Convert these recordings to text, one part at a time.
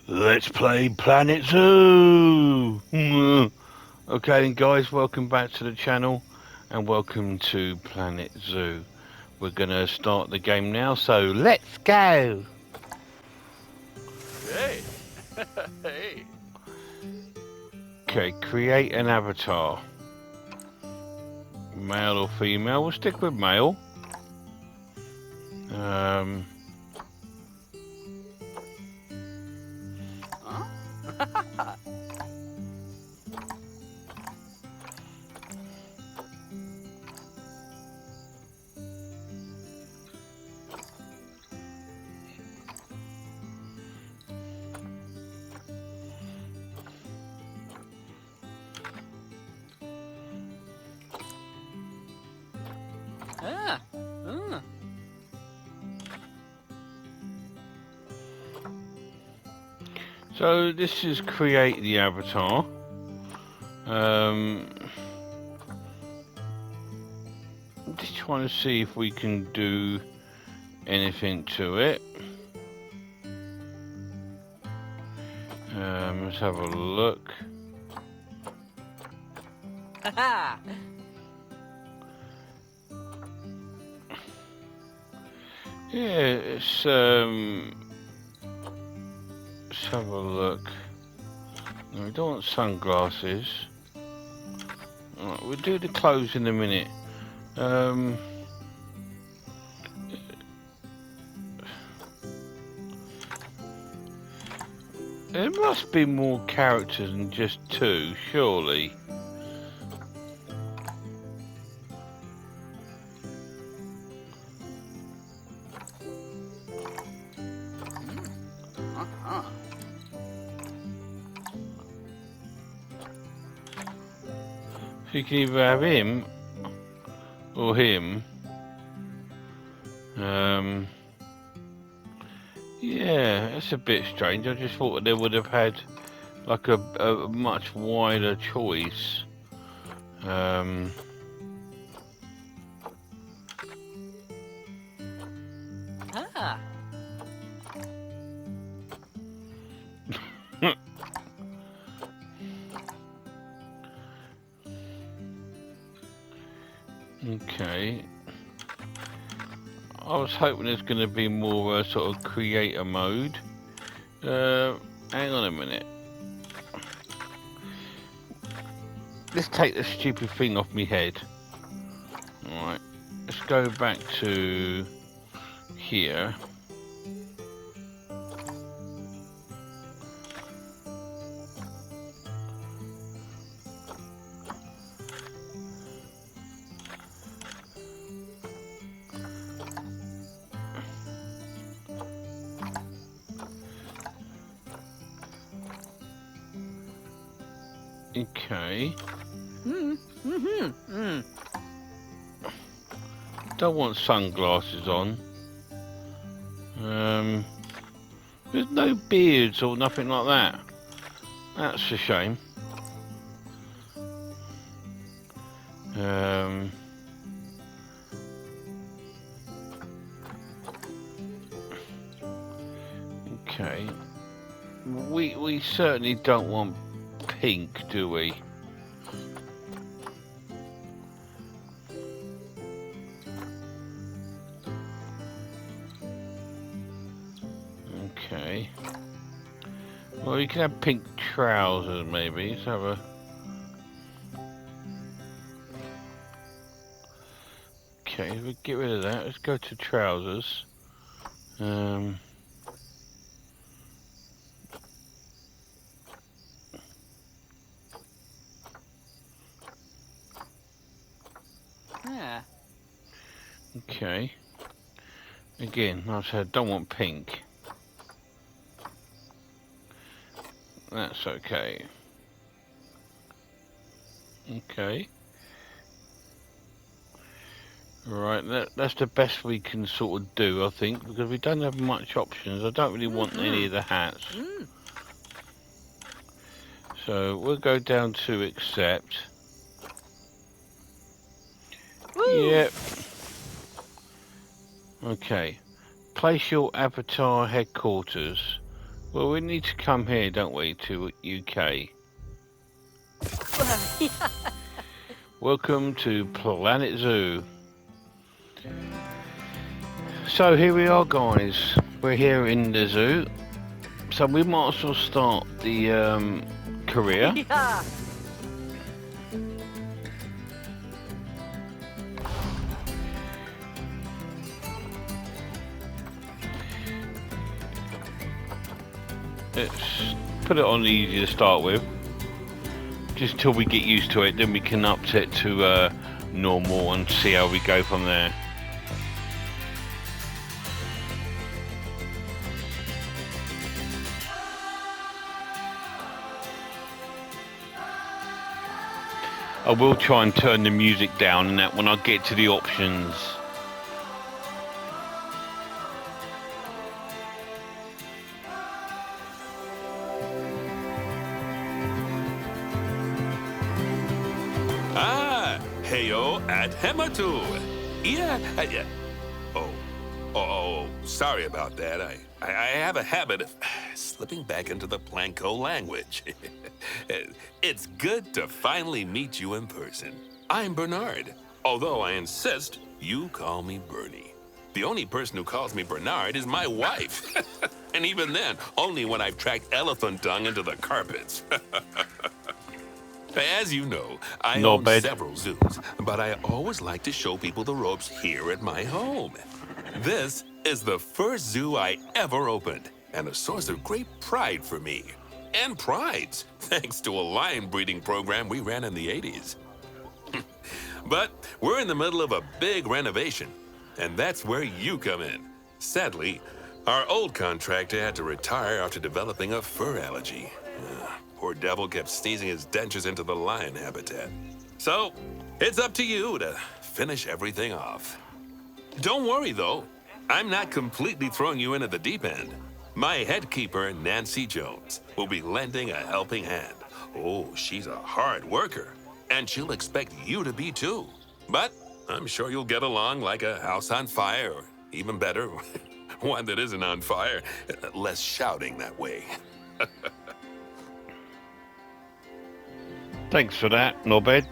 Let's play Planet Zoo! Okay then guys, welcome back to the channel and welcome to Planet Zoo. We're gonna start the game now, so let's go! Hey! Hey! Okay, create an avatar. Male or female? We'll stick with male. Huh? Ah! So this is create the avatar. Just trying to see if we can do anything to it. Let's have a look. Ha! Yeah, it's let's have a look. No, we don't want sunglasses. Alright, we'll do the clothes in a minute. There must be more characters than just two, surely. Uh-huh. So you can either have him or him. Yeah, that's a bit strange. I just thought they would have had like a much wider choice. Ah! Okay. I was hoping there's going to be more sort of creator mode. Hang on a minute. Let's take the stupid thing off my head. Alright. Let's go back to here. Okay. Don't want sunglasses on. There's no beards or nothing like that. That's a shame. Okay. We certainly don't want pink, do we? Okay. Well, you can have pink trousers, maybe. Let's have a... Okay, we'll get rid of that. Let's go to trousers. Yeah. Okay. Again, like I said, don't want pink. That's okay. Okay. Right, that's the best we can sort of do, I think, because we don't have much options. I don't really want any of the hats. So we'll go down to accept. Woo! Yep. Okay. Place your avatar headquarters. Well, we need to come here, don't we, to UK. Welcome to Planet Zoo. So here we are, guys. We're here in the zoo. So we might as well start the career. Yeah. Let's put it on easy to start with. Just till we get used to it, then we can up it to normal and see how we go from there. I will try and turn the music down and that when I get to the options. Ah, heyo at Hematu. Yeah. Oh, sorry about that. I have a habit of slipping back into the Planko language. It's good to finally meet you in person. I'm Bernard, although I insist you call me Bernie. The only person who calls me Bernard is my wife. And even then, only when I've tracked elephant dung into the carpets. As you know, I No own bed. several zoos, but I always like to show people the ropes here at my home. This is the first zoo I ever opened, and a source of great pride for me. And prides, thanks to a lion breeding program we ran in the 80s. But we're in the middle of a big renovation, and that's where you come in. Sadly, our old contractor had to retire after developing a fur allergy. Poor devil kept sneezing his dentures into the lion habitat. So, it's up to you to finish everything off. Don't worry, though. I'm not completely throwing you in at the deep end. My head keeper, Nancy Jones, will be lending a helping hand. Oh, she's a hard worker, and she'll expect you to be too. But I'm sure you'll get along like a house on fire, or even better, one that isn't on fire. Less shouting that way. Thanks for that, Norbed.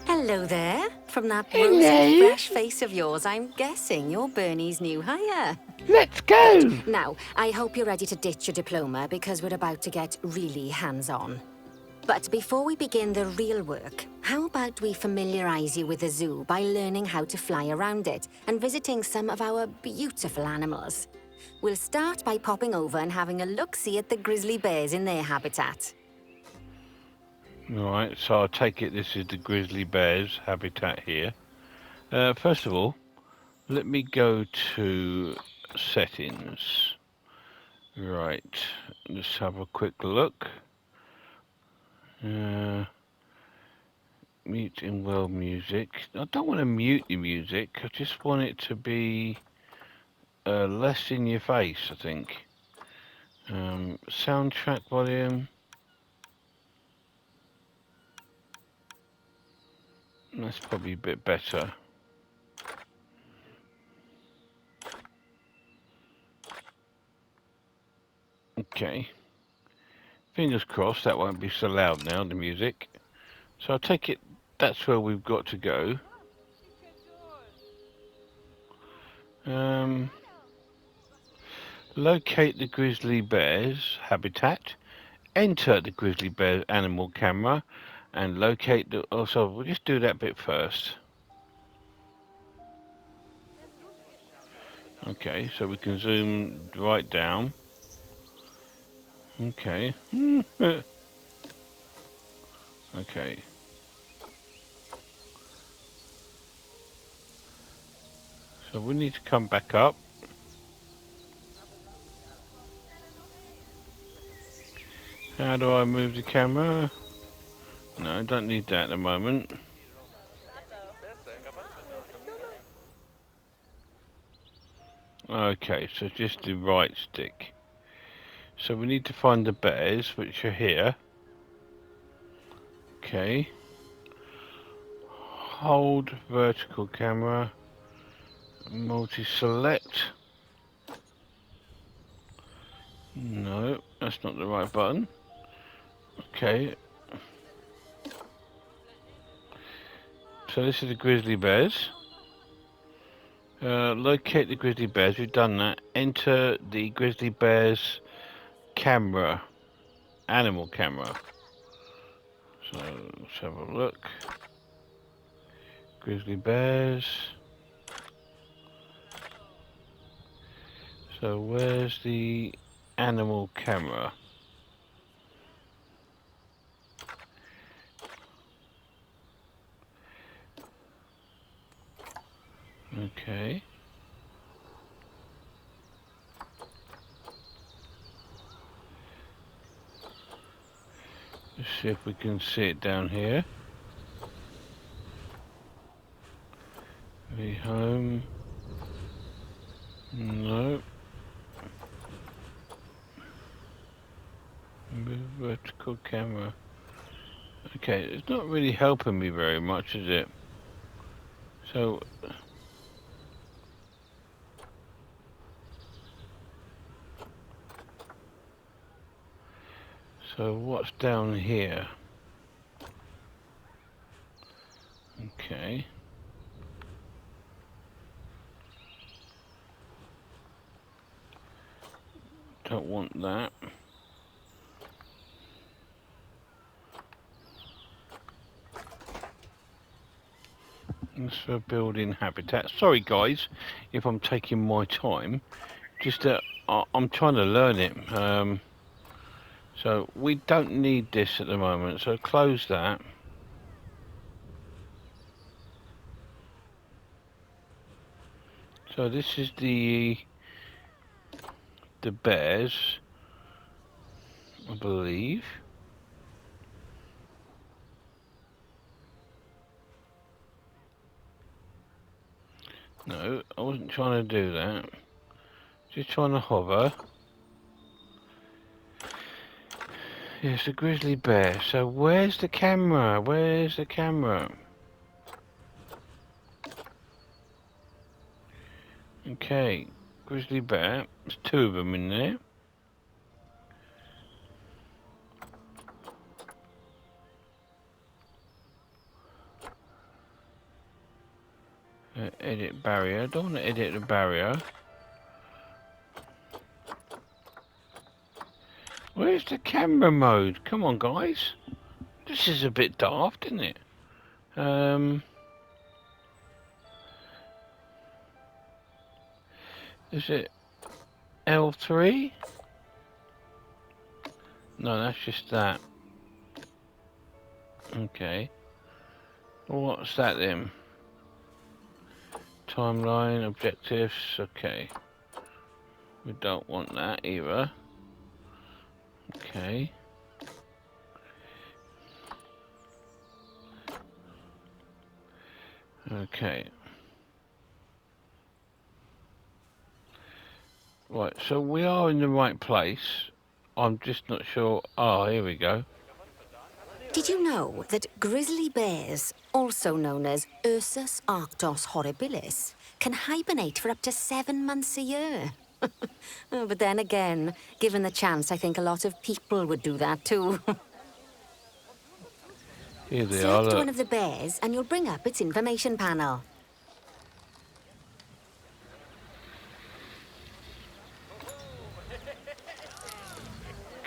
Hello there. From that rosy, fresh face of yours, I'm guessing you're Bernie's new hire. Let's go! Now, I hope you're ready to ditch your diploma because we're about to get really hands-on. But before we begin the real work, how about we familiarize you with the zoo by learning how to fly around it and visiting some of our beautiful animals? We'll start by popping over and having a look-see at the grizzly bears in their habitat. Alright, so I take it this is the grizzly bear's habitat here. First of all, let me go to settings. Right, let's have a quick look. Mute in world music. I don't want to mute the music, I just want it to be less in your face, I think. Soundtrack volume. That's probably a bit better. Okay. Fingers crossed that won't be so loud now, the music. So I take it that's where we've got to go. Locate the grizzly bear's habitat. Enter the grizzly bear animal camera and locate the... Oh, so we'll just do that bit first. Okay, so we can zoom right down. Okay. Okay. So we need to come back up. How do I move the camera? No, I don't need that at the moment. Okay, so just the right stick. So we need to find the bears, which are here. Okay. Hold vertical camera. Multi-select. No, that's not the right button. Okay. So this is the grizzly bears. Locate the grizzly bears. We've done that. Enter the grizzly bears camera. Animal camera. So let's have a look. Grizzly bears. So where's the animal camera? Okay. Let's see if we can see it down here. Home. No. Move vertical camera. Okay, it's not really helping me very much, is it? So what's down here? Okay. Don't want that. Thanks for building habitat. Sorry guys, if I'm taking my time. Just I'm trying to learn it. So we don't need this at the moment. So close that. So this is the bears, I believe. No, I wasn't trying to do that. Just trying to hover. Yes, a grizzly bear. So where's the camera? Where's the camera? Okay, grizzly bear. There's two of them in there. Edit barrier. Don't want to edit the barrier. Where's the camera mode? Come on, guys. This is a bit daft, isn't it? Is it L3? No, that's just that. Okay. Well, what's that then? Timeline, objectives, okay. We don't want that either. Okay. Okay. Right, so we are in the right place. I'm just not sure. Oh, here we go. Did you know that grizzly bears, also known as Ursus arctos horribilis, can hibernate for up to 7 months a year? Oh, but then again, given the chance, I think a lot of people would do that too. Here they are. Select one of the bears and you'll bring up its information panel.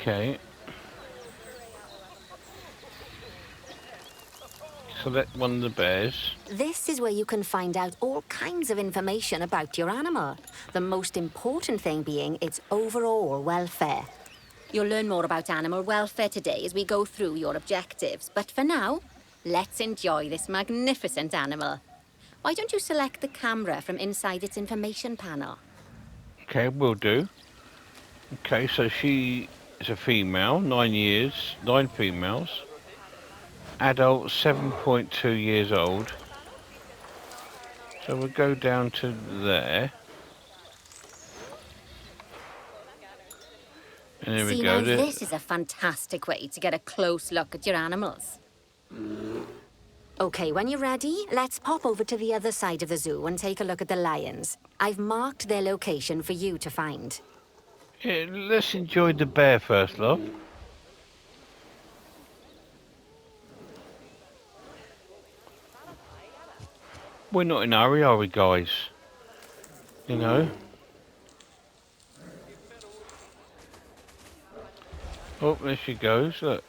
Okay. Select one of the bears. This is where you can find out all kinds of information about your animal. The most important thing being its overall welfare. You'll learn more about animal welfare today as we go through your objectives. But for now, let's enjoy this magnificent animal. Why don't you select the camera from inside its information panel? Okay, will do. Okay, so she is a female, 9 years, 9 females. Adult, 7.2 years old. So we'll go down to there. And there we go. Now, this is a fantastic way to get a close look at your animals. Okay, when you're ready, let's pop over to the other side of the zoo and take a look at the lions. I've marked their location for you to find. Yeah, let's enjoy the bear first, love. We're not in a hurry, are we, guys? You know? Oh, there she goes, look.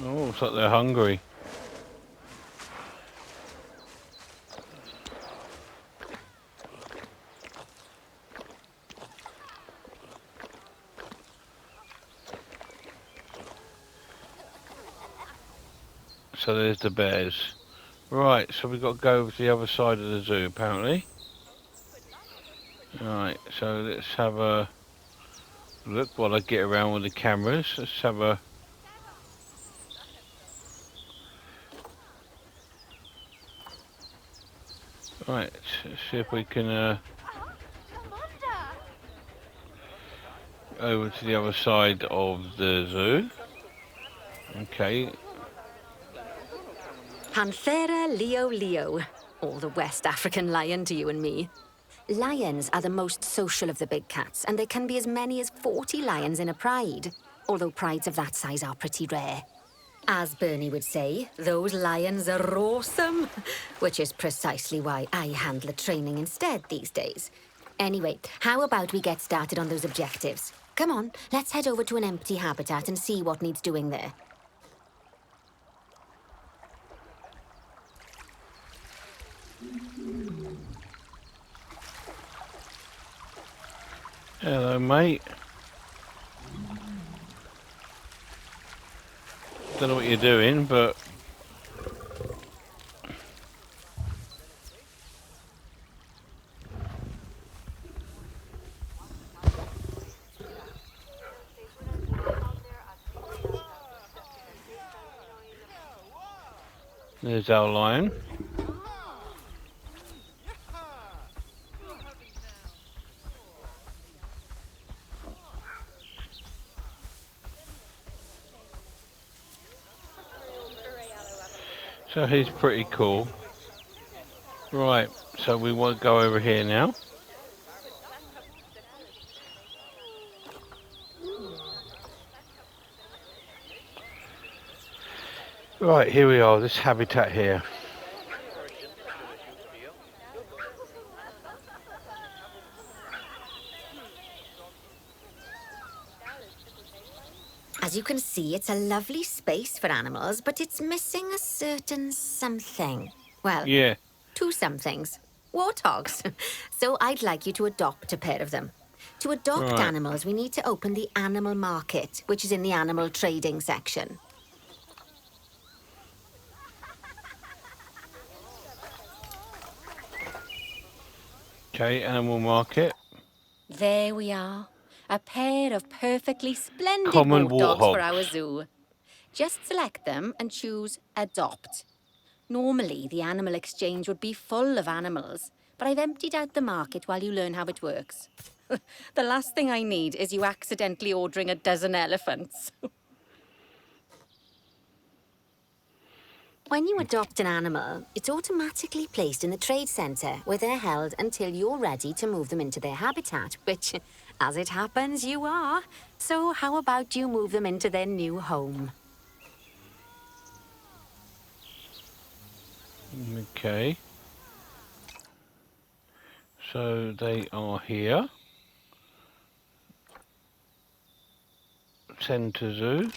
Oh, looks like they're hungry. So there's the bears. Right, so we've got to go over to the other side of the zoo, apparently. Right, so let's have a look while I get around with the cameras. Let's have a... Right, let's see if we can over to the other side of the zoo. Okay. Panthera leo leo, or the West African lion to you and me. Lions are the most social of the big cats, and there can be as many as 40 lions in a pride, although prides of that size are pretty rare. As Bernie would say, those lions are awesome, which is precisely why I handle the training instead these days. Anyway, how about we get started on those objectives? Come on, let's head over to an empty habitat and see what needs doing there. Hello, mate. Don't know what you're doing, but... There's our lion. So he's pretty cool. Right, so we want to go over here now. Right, here we are, this habitat here. As you can see, it's a lovely space for animals, but it's missing a certain something. Well, Yeah. two somethings. Warthogs. So I'd like you to adopt a pair of them. To adopt Right. animals, we need to open the animal market, which is in the animal trading section. Okay, animal market. There we are. A pair of perfectly splendid Common warthogs for warthogs. our zoo. Just select them and choose Adopt. Normally, the animal exchange would be full of animals, but I've emptied out the market while you learn how it works. The last thing I need is you accidentally ordering a dozen elephants. When you adopt an animal, it's automatically placed in the trade centre, where they're held until you're ready to move them into their habitat, which, as it happens, you are. So how about you move them into their new home? Okay. So they are here. Centre Zoo.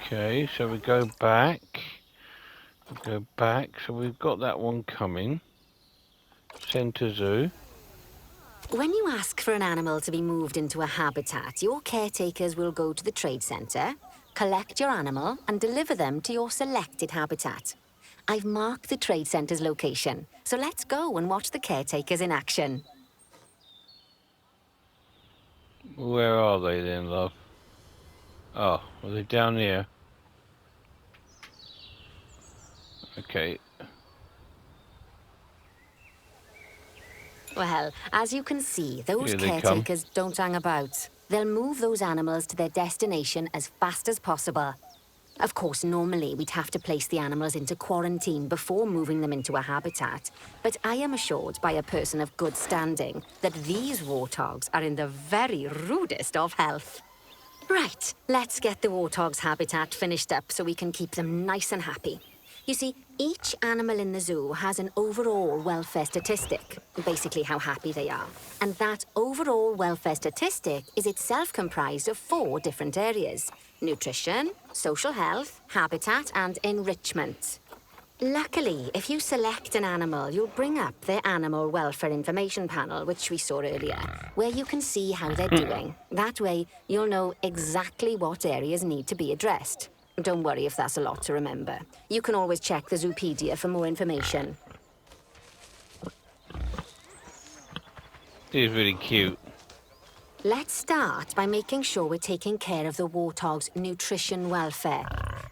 Okay, so we go back. So we've got that one coming. Centre Zoo. When you ask for an animal to be moved into a habitat, your caretakers will go to the trade centre, collect your animal, and deliver them to your selected habitat. I've marked the trade centre's location, so let's go and watch the caretakers in action. Where are they then, love? Oh, are they down here? Okay. Well, as you can see, those Here they come. caretakers don't hang about. They'll move those animals to their destination as fast as possible. Of course, normally we'd have to place the animals into quarantine before moving them into a habitat. But I am assured by a person of good standing that these warthogs are in the very rudest of health. Right, let's get the warthog's habitat finished up so we can keep them nice and happy. You see, each animal in the zoo has an overall welfare statistic, basically how happy they are. And that overall welfare statistic is itself comprised of 4 different areas: nutrition, social health, habitat, and enrichment. Luckily, if you select an animal, you'll bring up their animal welfare information panel, which we saw earlier, where you can see how they're doing. That way, you'll know exactly what areas need to be addressed. Don't worry if that's a lot to remember. You can always check the Zoopedia for more information. He's really cute. Let's start by making sure we're taking care of the warthog's nutrition welfare.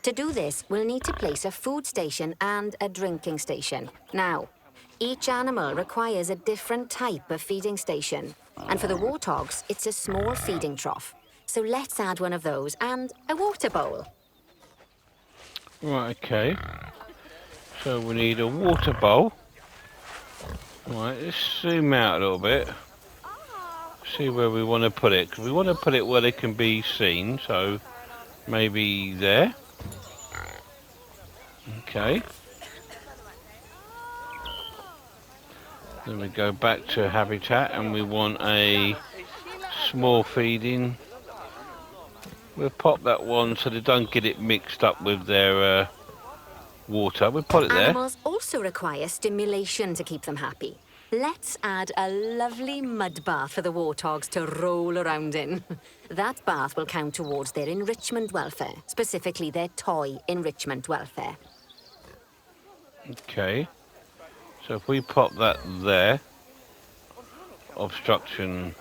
To do this, we'll need to place a food station and a drinking station. Now, each animal requires a different type of feeding station. And for the warthogs, it's a small feeding trough. So let's add one of those and a water bowl. Right, okay. So we need a water bowl. Right, let's zoom out a little bit. See where we want to put it. 'Cause we want to put it where they can be seen. So maybe there. Okay. Then we go back to habitat and we want a small feeding. We'll pop that one so they don't get it mixed up with their water. We'll put it there. Animals also require stimulation to keep them happy. Let's add a lovely mud bath for the warthogs to roll around in. That bath will count towards their enrichment welfare, specifically their toy enrichment welfare. Okay. So if we pop that there, obstruction.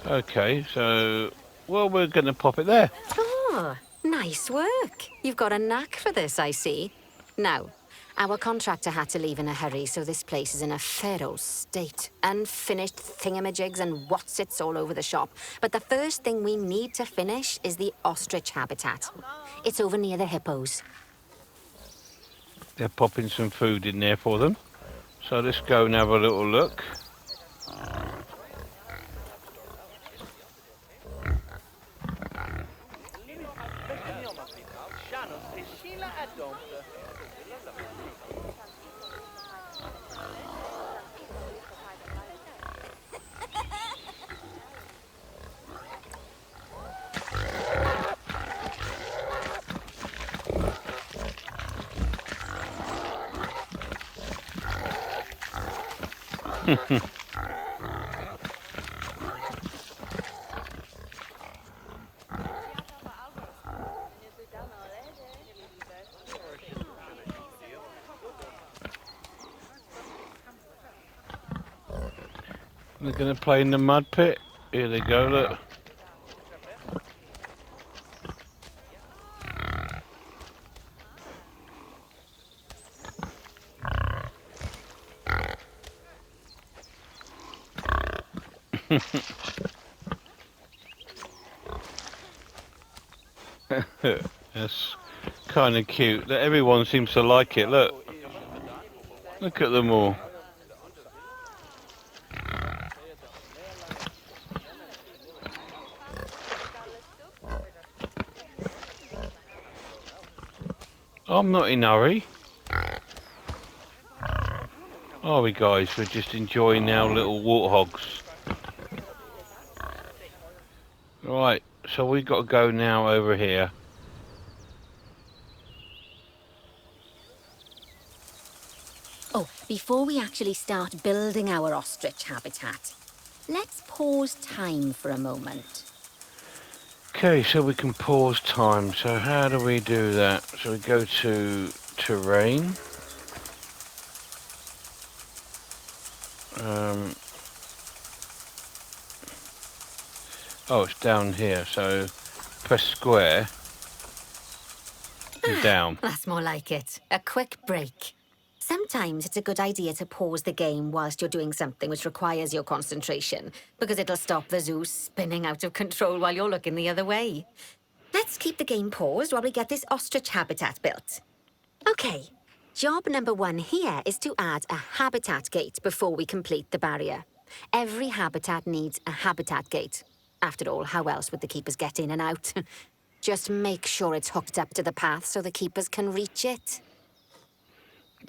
Okay, so, well, we're going to pop it there. Oh, nice work. You've got a knack for this, I see. Now, our contractor had to leave in a hurry, so this place is in a pharaoh's state. Unfinished thingamajigs and whatsits all over the shop. But the first thing we need to finish is the ostrich habitat. It's over near the hippos. They're popping some food in there for them. So let's go and have a little look. They're going to play in the mud pit. Here they go, look. That's kind of cute. Everyone seems to like it. Look. Look at them all. I'm not in a hurry. Are we, guys? We're just enjoying our little warthogs. Right, so we've got to go now over here. Oh, before we actually start building our ostrich habitat, let's pause time for a moment. Okay, so we can pause time. So how do we do that? So we go to terrain. Oh, it's down here, so press square and down. That's more like it. A quick break. Sometimes it's a good idea to pause the game whilst you're doing something which requires your concentration, because it'll stop the zoo spinning out of control while you're looking the other way. Let's keep the game paused while we get this ostrich habitat built. Okay, job number 1 here is to add a habitat gate before we complete the barrier. Every habitat needs a habitat gate. After all, how else would the keepers get in and out? Just make sure it's hooked up to the path so the keepers can reach it.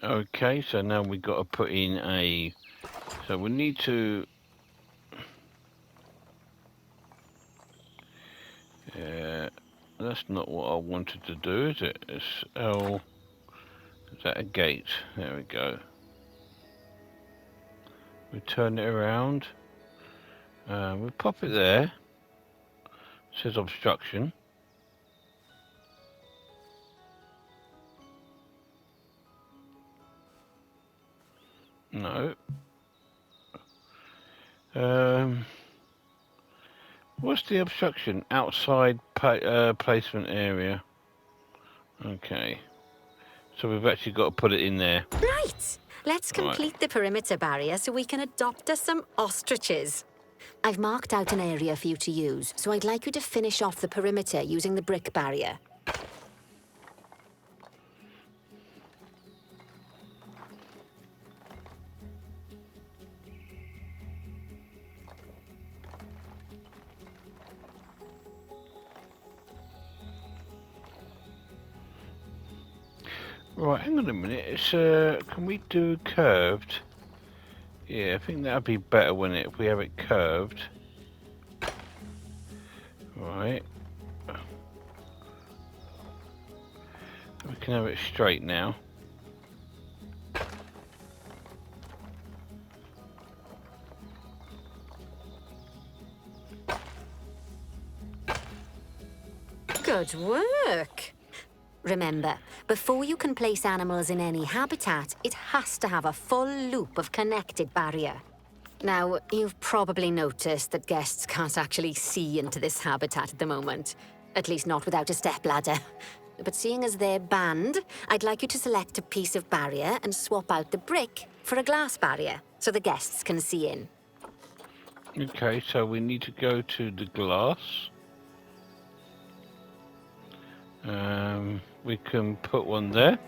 Okay, so now we've got to put in a... So we need to... That's not what I wanted to do, is it? It's L... Is that a gate? There we go. We turn it around. We pop it there. It says obstruction. No. What's the obstruction? Outside placement area. Okay. So we've actually got to put it in there. Right. Let's complete the perimeter barrier so we can adopt us some ostriches. I've marked out an area for you to use, so I'd like you to finish off the perimeter using the brick barrier. Right, hang on a minute. It's can we do curved? Yeah, I think that'd be better, wouldn't it, if we have it curved? Right. We can have it straight now. Good work. Remember, before you can place animals in any habitat, it has to have a full loop of connected barrier. Now, you've probably noticed that guests can't actually see into this habitat at the moment. At least not without a stepladder. But seeing as they're banned, I'd like you to select a piece of barrier and swap out the brick for a glass barrier, so the guests can see in. Okay, so we need to go to the glass. We can put one there.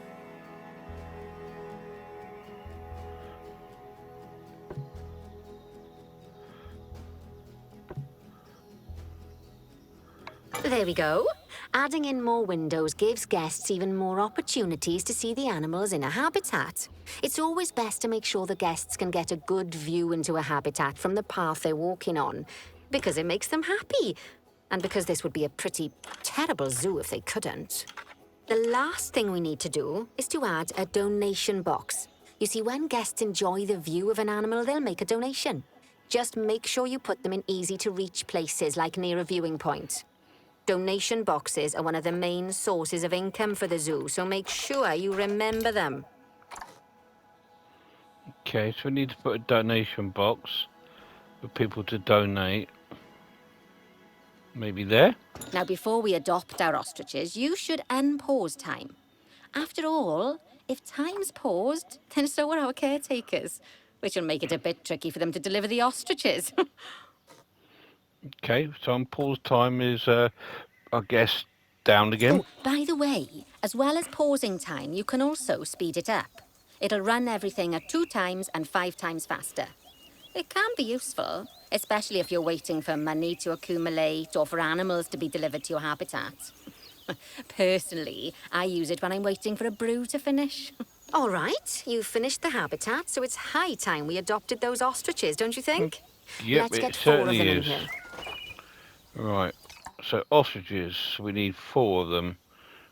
There we go. Adding in more windows gives guests even more opportunities to see the animals in a habitat. It's always best to make sure the guests can get a good view into a habitat from the path they're walking on, because it makes them happy, and because this would be a pretty terrible zoo if they couldn't. The last thing we need to do is to add a donation box. You see, when guests enjoy the view of an animal, they'll make a donation. Just make sure you put them in easy-to-reach places, like near a viewing point. Donation boxes are one of the main sources of income for the zoo, so make sure you remember them. Okay, so we need to put a donation box for people to donate. Maybe there? Now, before we adopt our ostriches, you should unpause time. After all, if time's paused, then so are our caretakers, which will make it a bit tricky for them to deliver the ostriches. Okay, so on pause time is, I guess, down again. Oh, by the way, as well as pausing time, you can also speed it up. It'll run everything at 2 times and 5 times faster. It can be useful, especially if you're waiting for money to accumulate or for animals to be delivered to your habitat. Personally, I use it when I'm waiting for a brew to finish. All right, you've finished the habitat, so it's high time we adopted those ostriches, don't you think? Yep, Let's it get 4 of them certainly in is. here. Right, so ostriches, we need 4 of them.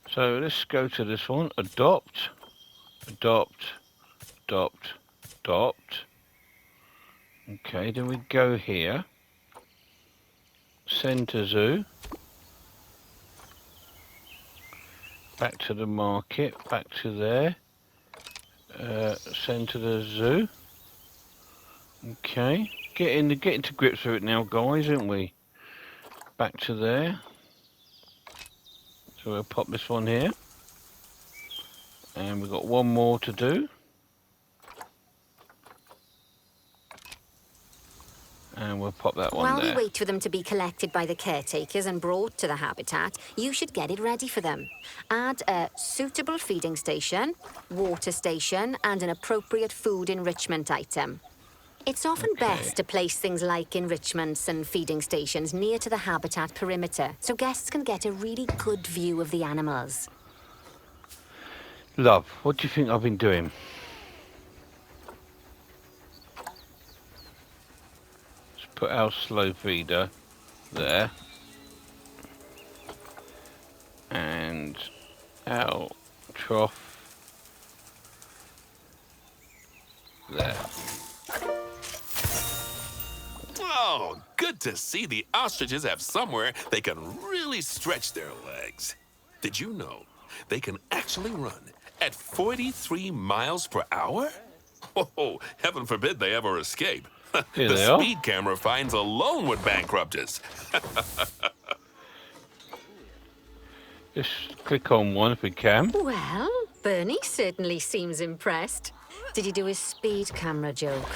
So let's go to this one, adopt, adopt, adopt, adopt. Okay, then we go here, send to zoo, back to the market, back to there, send to the zoo. Okay, getting to grips with it now, guys, aren't we? Back to there. So we'll pop this one here. And we've got one more to do. And we'll pop that one While there. we wait for them to be collected by the caretakers and brought to the habitat, you should get it ready for them. Add a suitable feeding station, water station, and an appropriate food enrichment item. It's often best to place things like enrichments and feeding stations near to the habitat perimeter, so guests can get a really good view of the animals. Love, what do you think I've been doing? Let's put our slow feeder there. And our trough there. Oh, good to see the ostriches have somewhere they can really stretch their legs. Did you know they can actually run at 43 miles per hour? Oh, heaven forbid they ever escape. Here The they are. speed camera finds alone would bankrupt us. Just click on one if we can. Well, Bernie certainly seems impressed. Did you do his speed camera joke?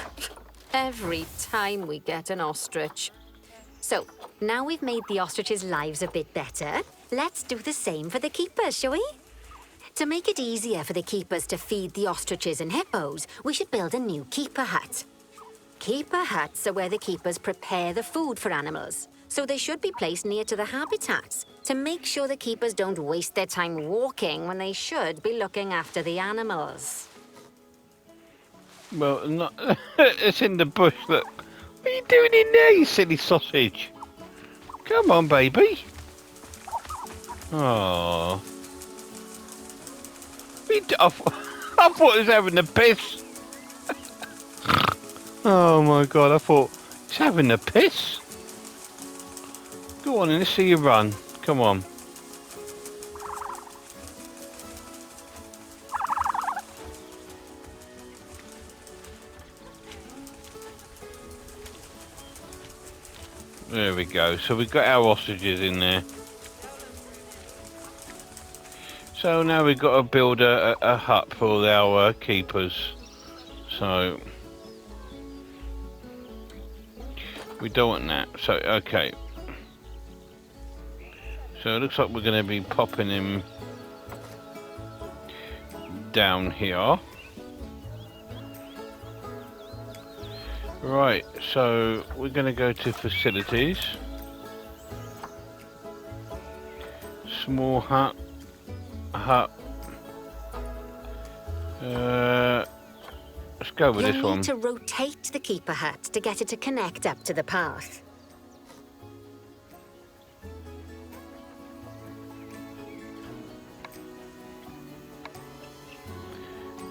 Every time we get an ostrich. So, now we've made the ostriches' lives a bit better, let's do the same for the keepers, shall we? To make it easier for the keepers to feed the ostriches and hippos, we should build a new keeper hut. Keeper huts are where the keepers prepare the food for animals, so they should be placed near to the habitats to make sure the keepers don't waste their time walking when they should be looking after the animals. Well, not, it's in the bush, look. What are you doing in there, you silly sausage? Come on, baby. Oh. I thought he was having a piss. Oh my god, I thought he's having a piss. Go on and let's see you run. Come on. There we go. So we've got our ostriches in there. So now we've got to build a hut for our keepers. So we don't want that. So okay. So it looks like we're going to be popping him down here. Right, so we're going to go to facilities. Small hut. Let's go with this You'll one. need to rotate the keeper hut to get it to connect up to the path.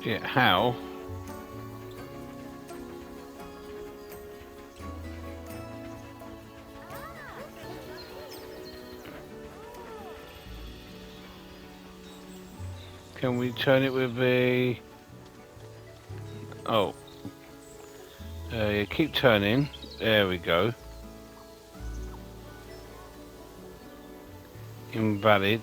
Yeah, how? Can we turn it with the... Oh. Yeah, keep turning. There we go. Invalid.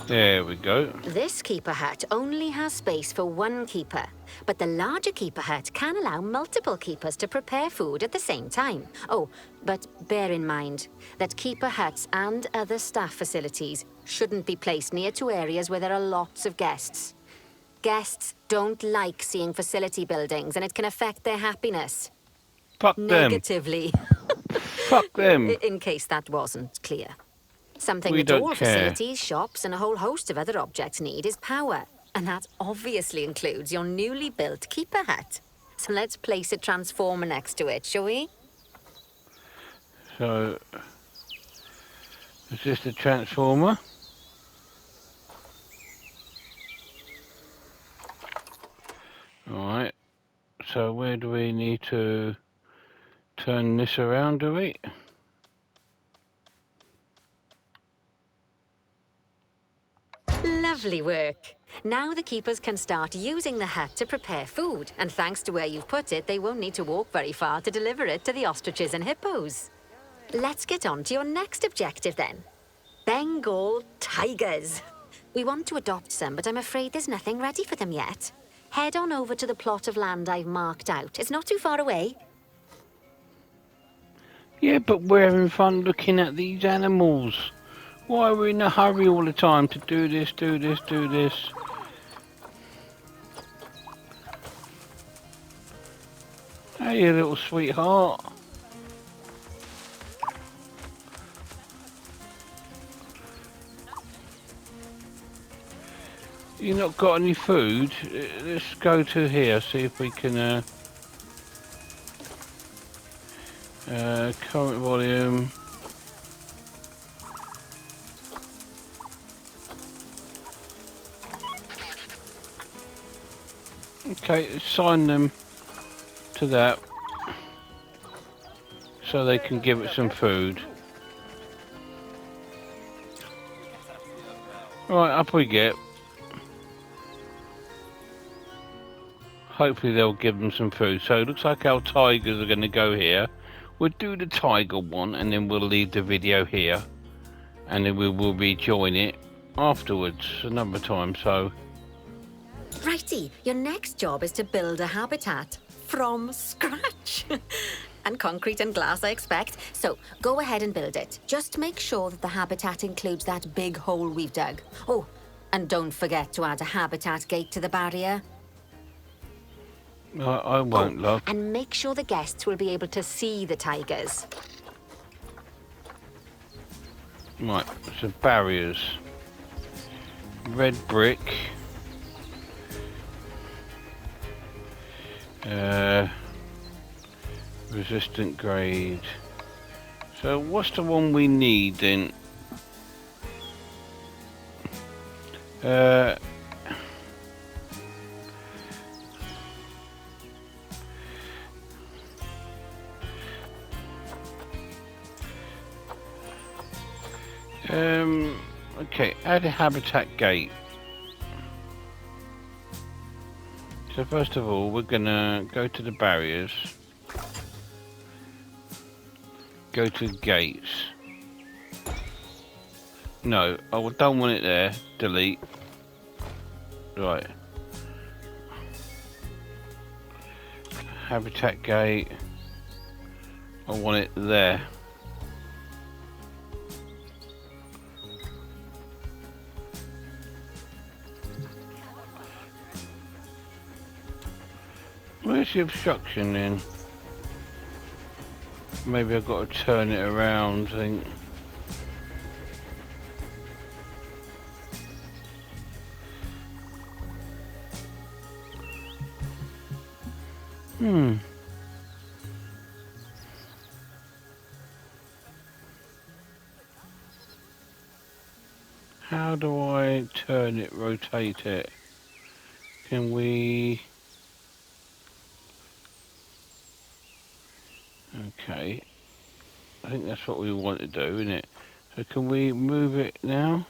There we go. This keeper hut only has space for one keeper, but the larger keeper hut can allow multiple keepers to prepare food at the same time. Oh, but bear in mind that keeper huts and other staff facilities shouldn't be placed near to areas where there are lots of guests. Guests don't like seeing facility buildings, and it can affect their happiness. Fuck them. Negatively, Fuck them. in case that wasn't clear. Something We that don't all care. facilities, shops, and a whole host of other objects need is power. And that obviously includes your newly built keeper hut. So let's place a transformer next to it, shall we? So, is this the transformer? Alright, so where do we need to turn this around, do we? Lovely work. Now the keepers can start using the hut to prepare food, and thanks to where you've put it, they won't need to walk very far to deliver it to the ostriches and hippos. Let's get on to your next objective then. Bengal tigers. We want to adopt some, but I'm afraid there's nothing ready for them yet. Head on over to the plot of land I've marked out. It's not too far away. Yeah, but we're having fun looking at these animals. Why are we in a hurry all the time to do this, do this, do this? Hey, you little sweetheart. You not got any food? Let's go to here, see if we can current volume. Okay, assign them to that so they can give it some food. Right, up we get. Hopefully they'll give them some food. So it looks like our tigers are going to go here. We'll do the tiger one and then we'll leave the video here. And then we will rejoin it afterwards another time, so... Righty, your next job is to build a habitat from scratch. And concrete and glass, I expect. So go ahead and build it. Just make sure that the habitat includes that big hole we've dug. Oh, and don't forget to add a habitat gate to the barrier. I won't, love. And make sure the guests will be able to see the tigers. Right, so barriers. Red brick. Resistant grade. So what's the one we need then? Okay, add a habitat gate. So first of all, we're gonna go to the barriers, go to gates. No, I don't want it there. Delete. Right. Habitat gate. I want it there. Where's the obstruction then? Maybe I've got to turn it around, I think. How do I turn it, rotate it? Can we... Okay, I think that's what we want to do, isn't it? So can we move it now?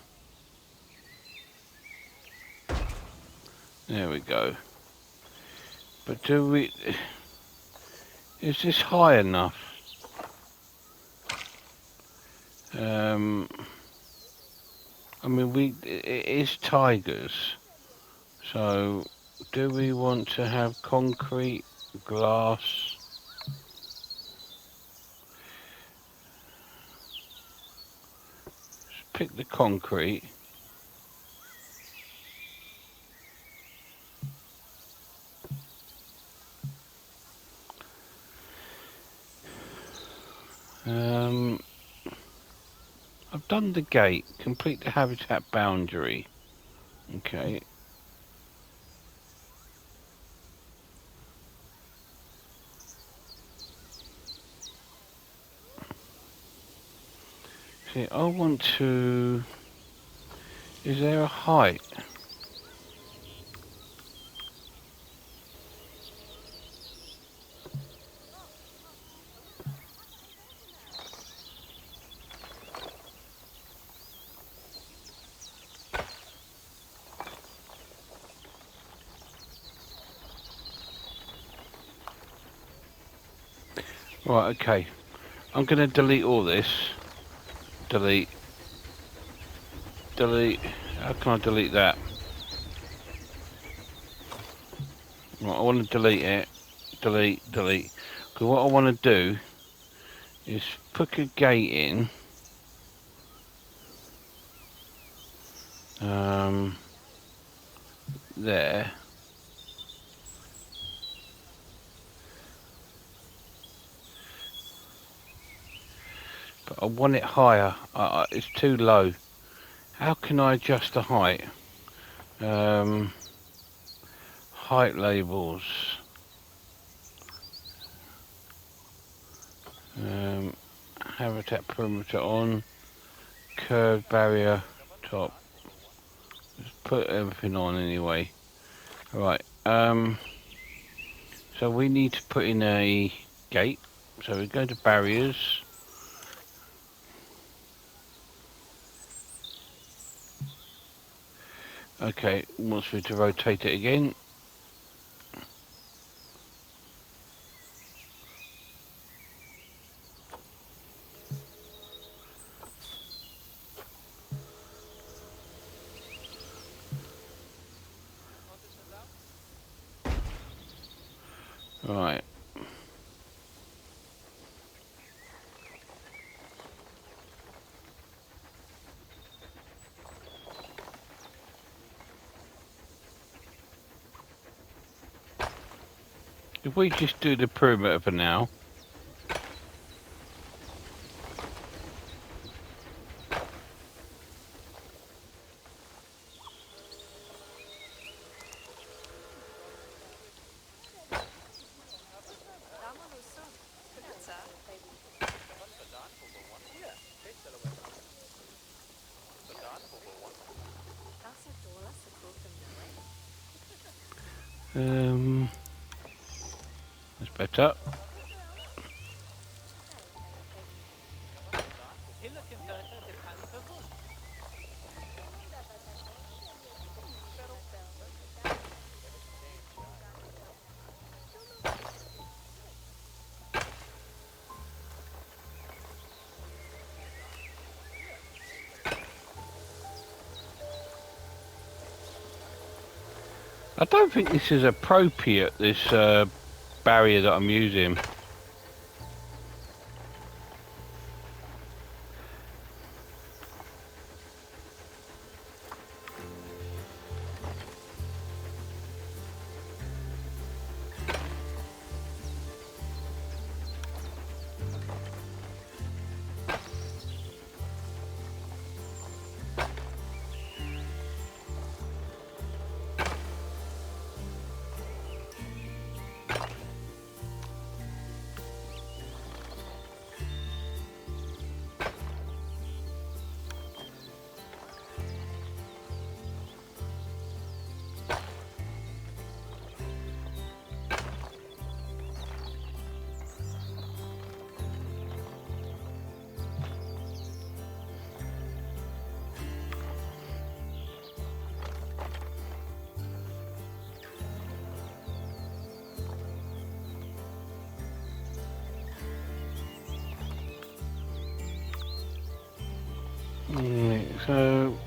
There we go. But do we... Is this high enough? I mean, it is tigers. So, do we want to have concrete, glass? Pick the concrete. I've done the gate. Complete the habitat boundary. Okay. See, I want to... Is there a height? Right, okay. I'm going to delete all this. Delete. Delete. How can I delete that? Right, I want to delete it. Delete, delete. Because what I want to do is put a gate in. There. But I want it higher. It's too low. How can I adjust the height? Height labels. Habitat perimeter on. Curved barrier top. Just put everything on anyway. Right. So we need to put in a gate. So we go to barriers. Okay, wants me to rotate it again. Right. If we just do the perimeter for now. That's better. I don't think this is appropriate, this barrier that I'm using. Right, so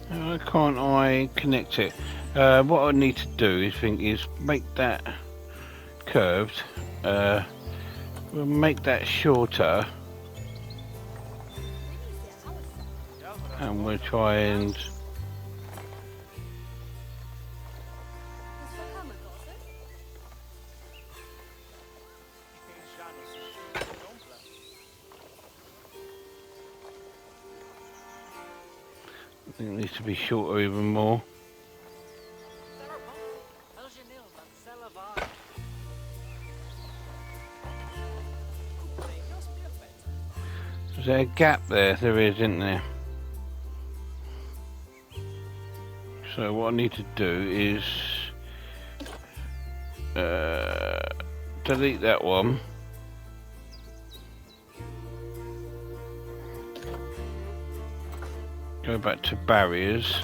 why can't I connect it? What I need to do is make that curved. We'll make that shorter, and we'll try and I think it needs to be shorter even more. Is there a gap there? There is, isn't there? So what I need to do is delete that one. Go back to barriers.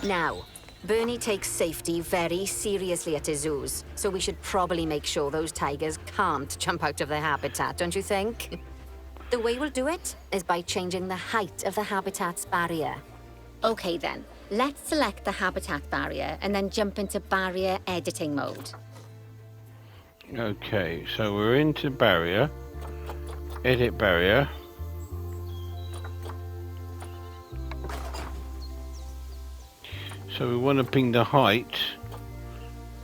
Now, Bernie takes safety very seriously at his zoos, so we should probably make sure those tigers can't jump out of their habitat, don't you think? The way we'll do it is by changing the height of the habitat's barrier. Okay then, let's select the habitat barrier and then jump into barrier editing mode. Okay, so we're into barrier. Edit barrier. So we want to ping the height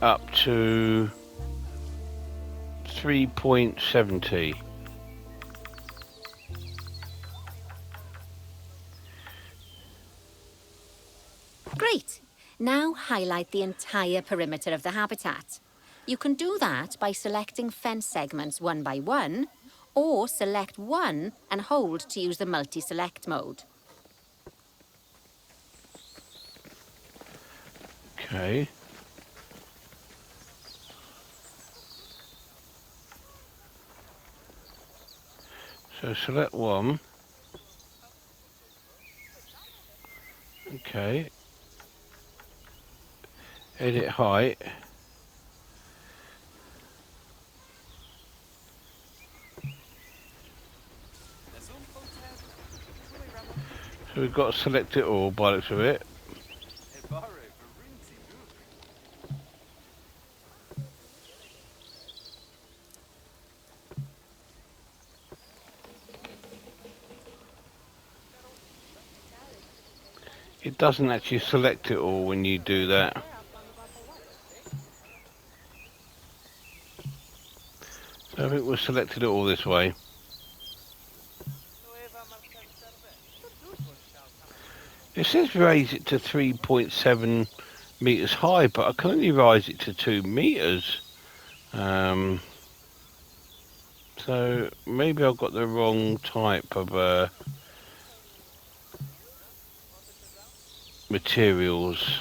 up to 3.70. Great! Now highlight the entire perimeter of the habitat. You can do that by selecting fence segments one by one, or select one and hold to use the multi-select mode. Okay. So select one. Okay. Edit height. So we've got to select it all by the looks of it. It doesn't actually select it all when you do that. So I think we've selected it all this way. It says raise it to 3.7 meters high, but I can only raise it to 2 meters. So maybe I've got the wrong type of materials.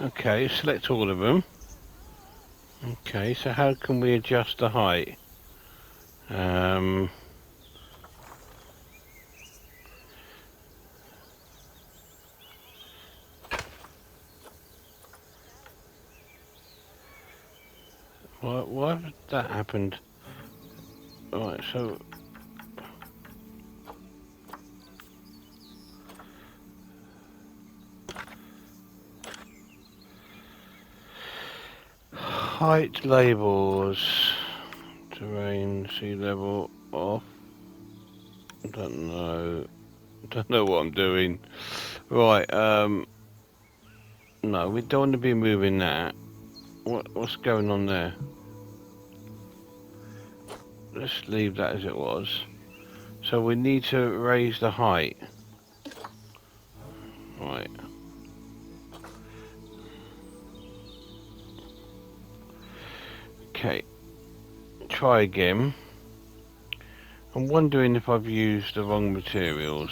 Okay, select all of them. Okay, so how can we adjust the height? Why has that happened? Alright, so height labels, terrain, sea level off. Don't know what I'm doing. Right, no, we don't want to be moving that. What's going on there? Let's leave that as it was. So we need to raise the height. Right. Okay. Try again. I'm wondering if I've used the wrong materials.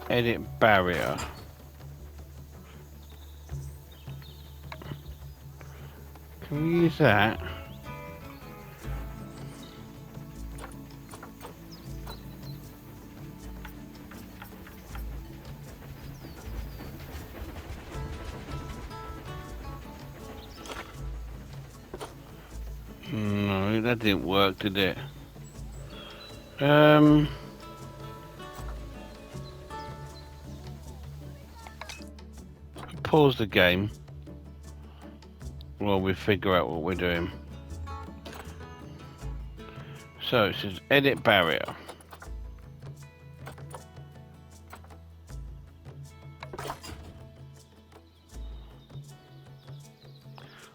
Edit barrier. Can we use that? No, that didn't work, did it? Pause the game while we figure out what we're doing. So it says edit barrier.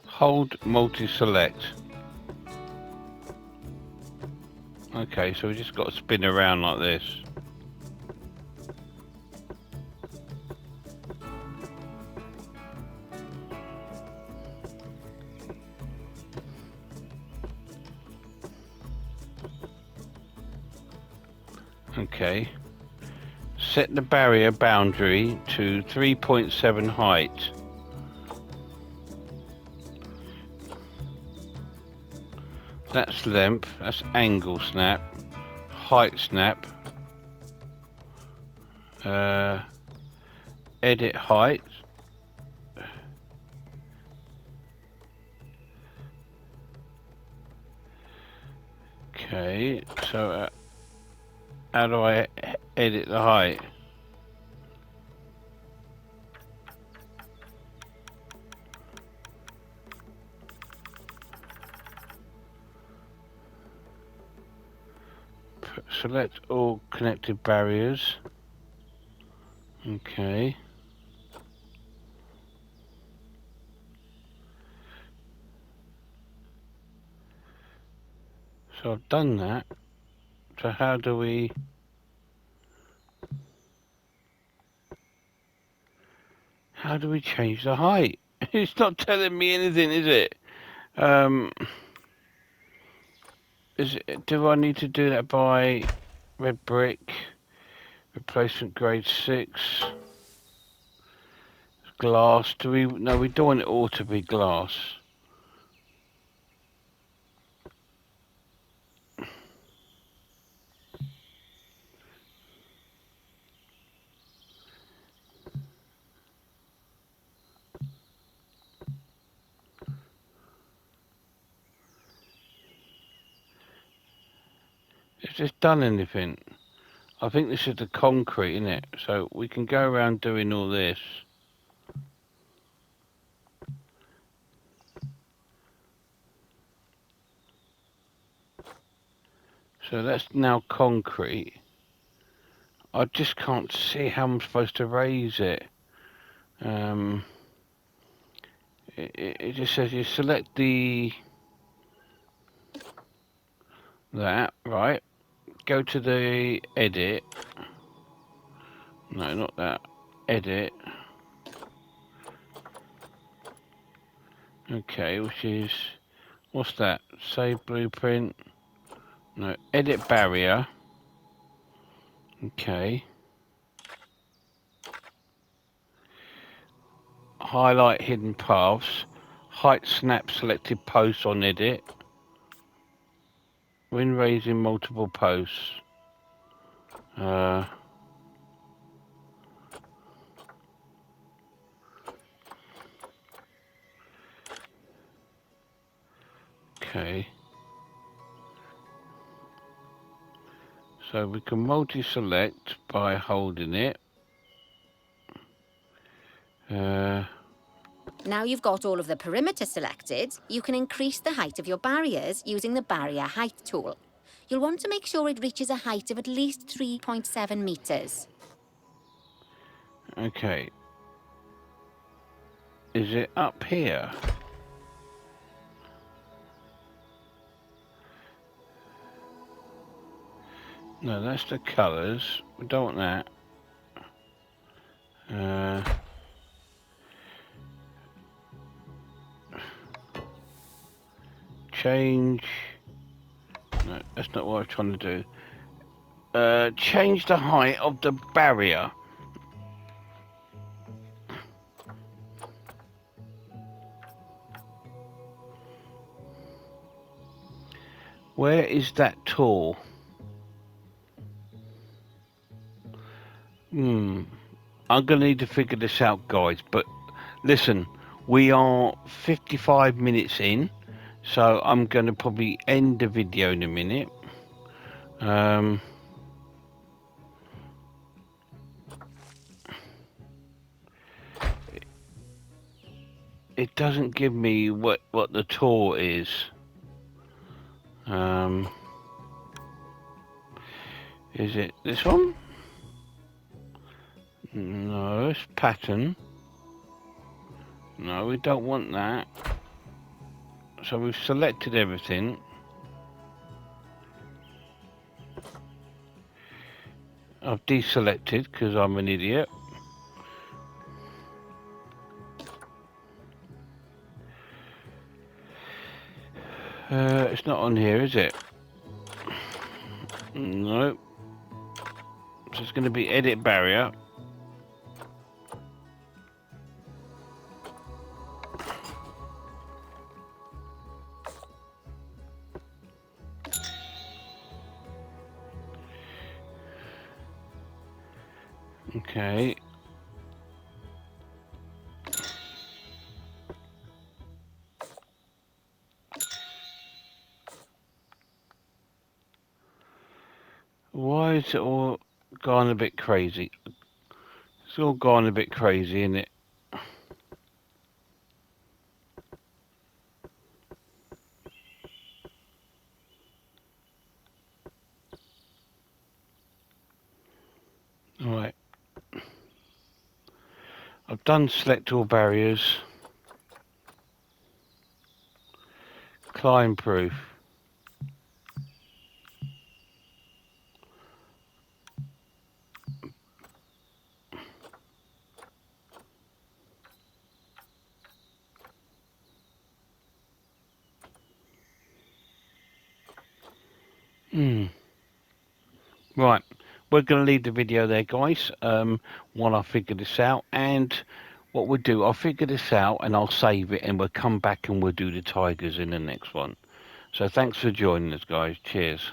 Hold multi-select. Okay, so we just got to spin around like this. Okay. Set the barrier boundary to 3.7 height. That's length, that's angle snap, height snap, edit height, okay, so how do I edit the height? Select all connected barriers. Okay. So I've done that. So how do we... How do we change the height? It's not telling me anything, is it? Do I need to do that by red brick, replacement grade 6, glass? No, we don't want it all to be glass. Has this done anything? I think this is the concrete, isn't it? So we can go around doing all this. So that's now concrete. I just can't see how I'm supposed to raise it. It just says you select that, right? Go to the edit. No, not that. Edit. Okay, which is, what's that? Save blueprint. No, edit barrier. Okay. Highlight hidden paths. Height snap selected posts on edit. When raising multiple posts. Okay. So we can multi-select by holding it. Now you've got all of the perimeter selected, you can increase the height of your barriers using the barrier height tool. You'll want to make sure it reaches a height of at least 3.7 meters. Okay. Is it up here? No, that's the colours. We don't want that. Change. No, that's not what I was trying to do. Change the height of the barrier. Where is that tour? I'm gonna need to figure this out, guys. But listen, we are 55 minutes in, so I'm gonna probably end the video in a minute. It doesn't give me what the tour is. Is it this one? No, it's pattern. No, we don't want that. So we've selected everything. I've deselected because I'm an idiot. It's not on here, is it? No. So it's going to be edit barrier. Okay. Why is it all gone a bit crazy? It's all gone a bit crazy, isn't it? Alright. I've done select all barriers. Climb proof. Right, we're going to leave the video there, guys, while I figure this out. And what we'll do, I'll figure this out and I'll save it, and we'll come back and we'll do the tigers in the next one. So thanks for joining us, guys. Cheers.